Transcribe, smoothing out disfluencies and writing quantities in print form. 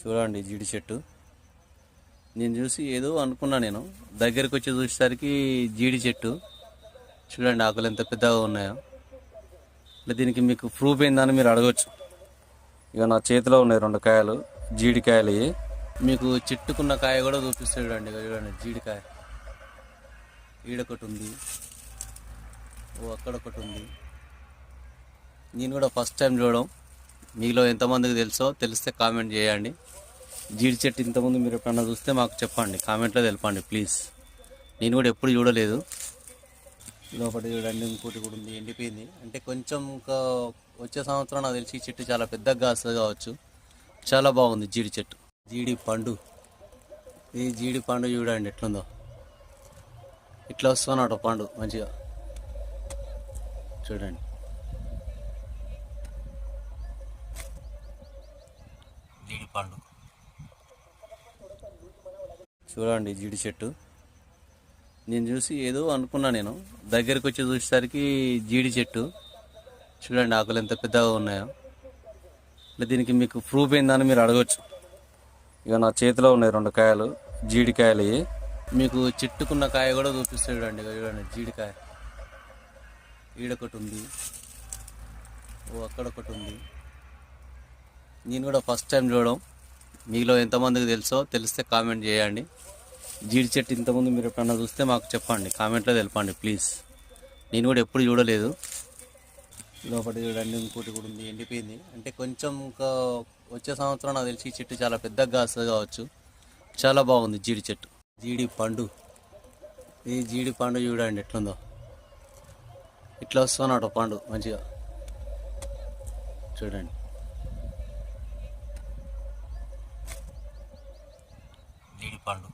చూడండి జీడి చెట్టు. నేను చూసి ఏదో అనుకున్నా, నేను దగ్గరికి వచ్చి చూసేసరికి జీడి చెట్టు. చూడండి ఆకులు ఎంత పెద్దగా ఉన్నాయో. అంటే దీనికి మీకు ప్రూఫ్ ఏందని మీరు అడగచ్చు. ఇక నా చేతిలో ఉన్నాయి 2 కాయలు, జీడికాయలు. మీకు చెట్టుకున్న కాయ కూడా చూపిస్తాడు. చూడండి, ఇక చూడండి జీడికాయ. ఈడొకటి ఉంది, ఓ అక్కడొకటి ఉంది. నేను కూడా ఫస్ట్ టైం చూడడం. మీలో ఎంతమందికి తెలిస్తే కామెంట్ చేయండి. జీడి చెట్టు ఇంతకుముందు మీరు ఎప్పుడన్నా చూస్తే మాకు చెప్పండి, కామెంట్లో తెలపండి ప్లీజ్. నేను కూడా ఎప్పుడు చూడలేదు. లోపల చూడండి, ఇంకోటి కూడా ఉంది, ఎండిపోయింది. అంటే కొంచెం ఇంకా వచ్చే సంవత్సరం నాకు తెలిసి ఈ చెట్టు చాలా పెద్దగా కాస్తుంది కావచ్చు. చాలా బాగుంది జీడి చెట్టు. జీడి పండు, ఈ జీడి పండు చూడండి ఎట్లుందో. ఇట్లా వస్తున్నట్టు పండు మంచిగా చూడండి. జీడి పండు చూడండి, జీడి చెట్టు. నేను చూసి ఏదో అనుకున్నా, నేను దగ్గరికి వచ్చి చూసేసరికి జీడి చెట్టు. చూడండి ఆకులు ఎంత పెద్దగా ఉన్నాయో. అంటే దీనికి మీకు ప్రూఫ్ ఏందని మీరు అడగచ్చు. ఇక నా చేతిలో ఉన్నాయి 2 కాయలు, జీడికాయలు. మీకు చెట్టుకున్న కాయ కూడా చూపిస్తాడు. చూడండి, ఇక చూడండి జీడికాయ. ఈడొకటి ఉంది, ఓ అక్కడొకటి ఉంది. నేను కూడా ఫస్ట్ టైం చూడడం. మీలో ఎంతమందికి తెలిస్తే కామెంట్ చేయండి. జీడి చెట్టు ఇంతకుముందు మీరు ఎప్పుడన్నా చూస్తే మాకు చెప్పండి, కామెంట్లో తెలపండి ప్లీజ్. నేను కూడా ఎప్పుడు చూడలేదు. లోపల చూడండి, ఇంకోటి కూడా ఉంది, ఎండిపోయింది. అంటే కొంచెం ఇంకా వచ్చే సంవత్సరం నాకు తెలిసి ఈ చెట్టు చాలా పెద్దగా కాస్తుంది కావచ్చు. చాలా బాగుంది జీడి చెట్టు. జీడి పండు, ఈ జీడి పండు చూడండి ఎట్లుందో. ఇట్లా వస్తున్నట్టు పండు మంచిగా చూడండి. జీడి పండు.